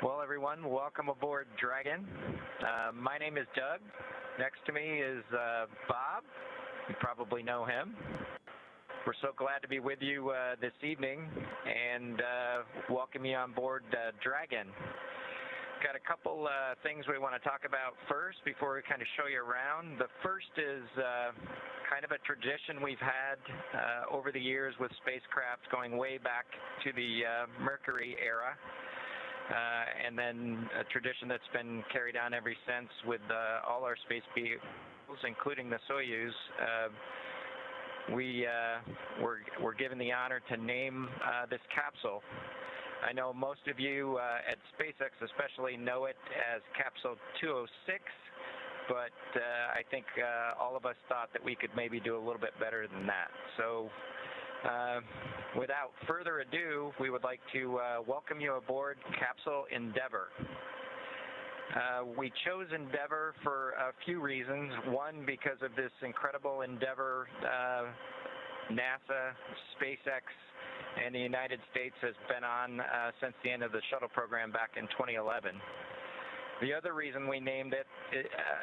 Well, everyone, welcome aboard Dragon. My name is Doug. Next to me is Bob. You probably know him. We're so glad to be with you this evening and welcome you on board Dragon. Got a couple things we want to talk about first before we kind of show you around. The first is kind of a tradition we've had over the years with spacecraft going way back to the Mercury era. And then a tradition that's been carried on ever since with all our space vehicles, including the Soyuz. We're given the honor to name this capsule. I know most of you at SpaceX especially know it as Capsule 206, but I think all of us thought that we could maybe do a little bit better than that. So without further ado, we would like to welcome you aboard Capsule Endeavour. We chose Endeavour for a few reasons. One, because of this incredible endeavor NASA, SpaceX, and the United States has been on since the end of the shuttle program back in 2011. The other reason we named it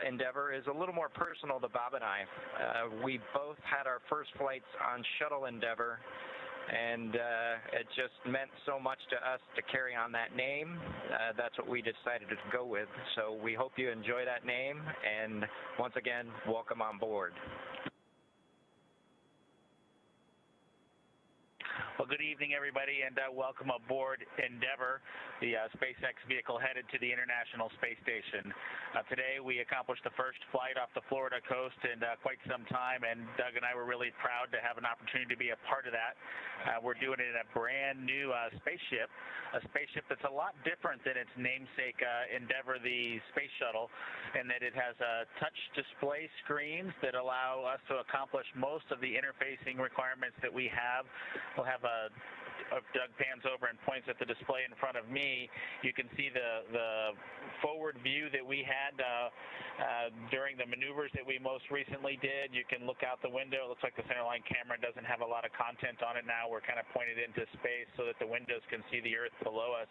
Endeavour is a little more personal to Bob and I. We both had our first flights on Shuttle Endeavour, and it just meant so much to us to carry on that name. That's what we decided to go with. So we hope you enjoy that name, and once again, welcome on board. Well, good evening, everybody, and welcome aboard Endeavour, the SpaceX vehicle headed to the International Space Station. Today, we accomplished the first flight off the Florida coast in quite some time, and Doug and I were really proud to have an opportunity to be a part of that. We're doing it in a brand new spaceship, a spaceship that's a lot different than its namesake Endeavour, the space shuttle, in that it has touch display screens that allow us to accomplish most of the interfacing requirements that we have. We'll have Doug pans over and points at the display in front of me. You can see the forward view that we had during the maneuvers that we most recently did. You can look out the window. It looks like the centerline camera doesn't have a lot of content on it now. We're kind of pointed into space so that the windows can see the Earth below us.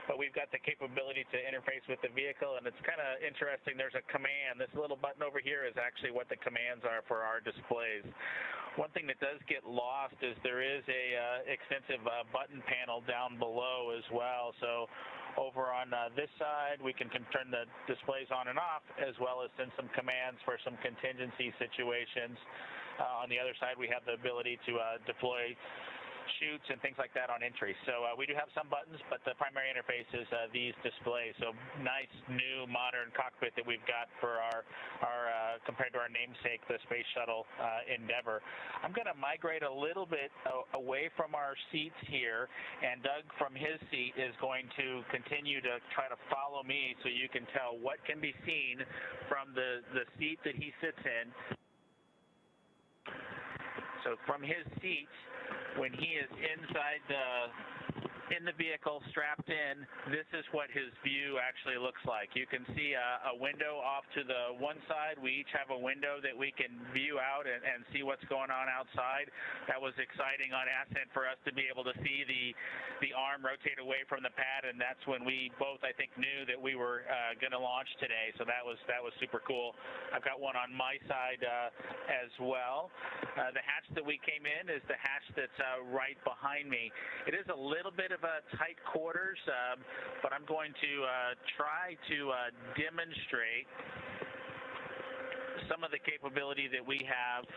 But we've got the capability to interface with the vehicle, and it's kind of interesting. There's a command. This little button over here is actually what the commands are for our displays. One thing that does get lost is there is a extensive button panel down below as well. So over on this side, we can turn the displays on and off, as well as send some commands for some contingency situations. On the other side, we have the ability to deploy chutes and things like that on entry. So we do have some buttons, but the primary interface is these displays. So nice, new, modern cockpit that we've got for our compared to our namesake, the Space Shuttle Endeavour. I'm going to migrate a little bit away from our seats here, and Doug from his seat is going to continue to try to follow me so you can tell what can be seen from the seat that he sits in. So from his seat, when he is inside in the vehicle, strapped in, this is what his view actually looks like. You can see a window off to the one side. We each have a window that we can view out and see what's going on outside. That was exciting on ascent for us to be able to see the arm rotate away from the pad, and that's when we both, I think, knew that we were going to launch today. So that was super cool. I've got one on my side as well. The hatch that we came in is the hatch that's right behind me. It is a little bit of a tight quarters, but I'm going to try to demonstrate some of the capability that we have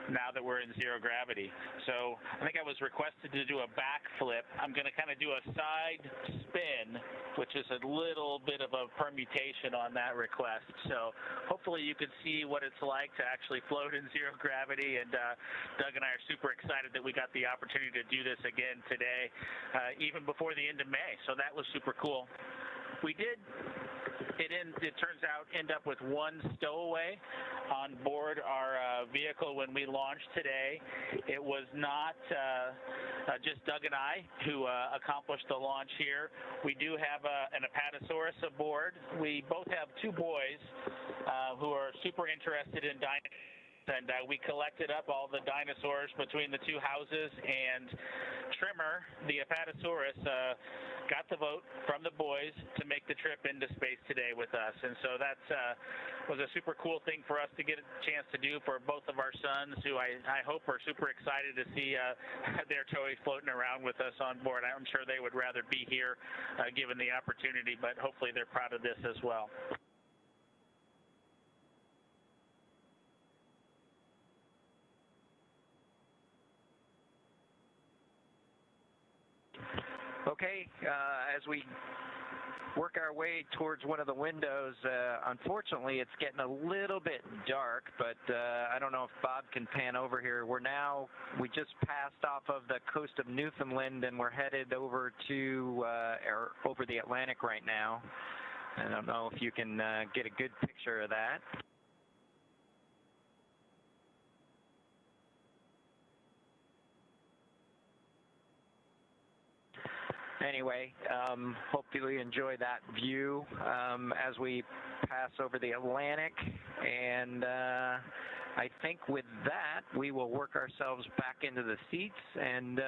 now that we're in zero gravity. So I think I was requested to do a backflip. I'm going to kind of do a side spin, which is a little bit of a permutation on that request. So hopefully you can see what it's like to actually float in zero gravity, and Doug and I are super excited that we got the opportunity to do this again today, even before the end of May. So that was super cool. We did, it turns out, end up with one stowaway on board our vehicle when we launched today. It was not just Doug and I who accomplished the launch here. We do have an Apatosaurus aboard. We both have two boys who are super interested in dinosaurs. and we collected up all the dinosaurs between the two houses, and Trimmer, the Apatosaurus, got the vote from the boys to make the trip into space today with us. And so that was a super cool thing for us to get a chance to do for both of our sons, who I hope are super excited to see their toys floating around with us on board. I'm sure they would rather be here given the opportunity, but hopefully they're proud of this as well. Okay, as we work our way towards one of the windows, unfortunately it's getting a little bit dark, but I don't know if Bob can pan over here. We just passed off of the coast of Newfoundland, and we're headed over to over the Atlantic right now. I don't know if you can get a good picture of that. Anyway, hopefully you enjoy that view as we pass over the Atlantic, and I think with that we will work ourselves back into the seats and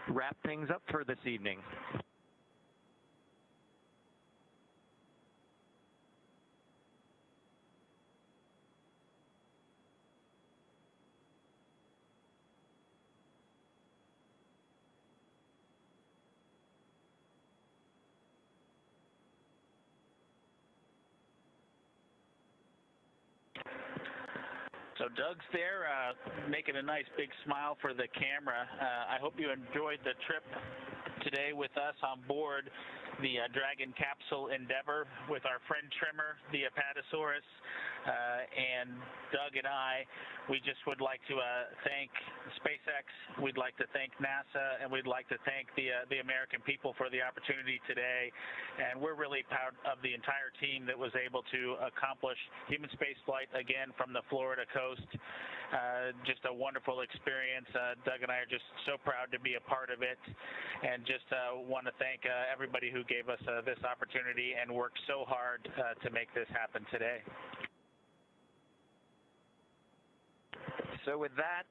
wrap things up for this evening. So Doug's there making a nice big smile for the camera. I hope you enjoyed the trip today with us on board the Dragon capsule Endeavour with our friend Trimmer, the Apatosaurus, and Doug and I. We just would like to thank SpaceX, we'd like to thank NASA, and we'd like to thank the American people for the opportunity today. And we're really proud of the entire team that was able to accomplish human spaceflight again from the Florida coast. Just a wonderful experience. Doug and I are just so proud to be a part of it, and just want to thank everybody who gave us this opportunity and worked so hard to make this happen today. So with that,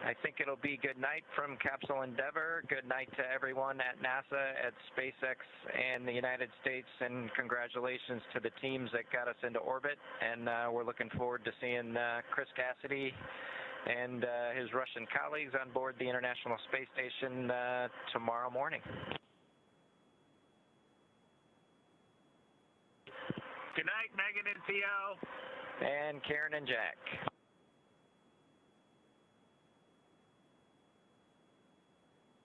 I think it'll be good night from Capsule Endeavour. Good night to everyone at NASA, at SpaceX, and the United States, and congratulations to the teams that got us into orbit. And we're looking forward to seeing Chris Cassidy and his Russian colleagues on board the International Space Station tomorrow morning. Good night, Megan and Theo. And Karen and Jack.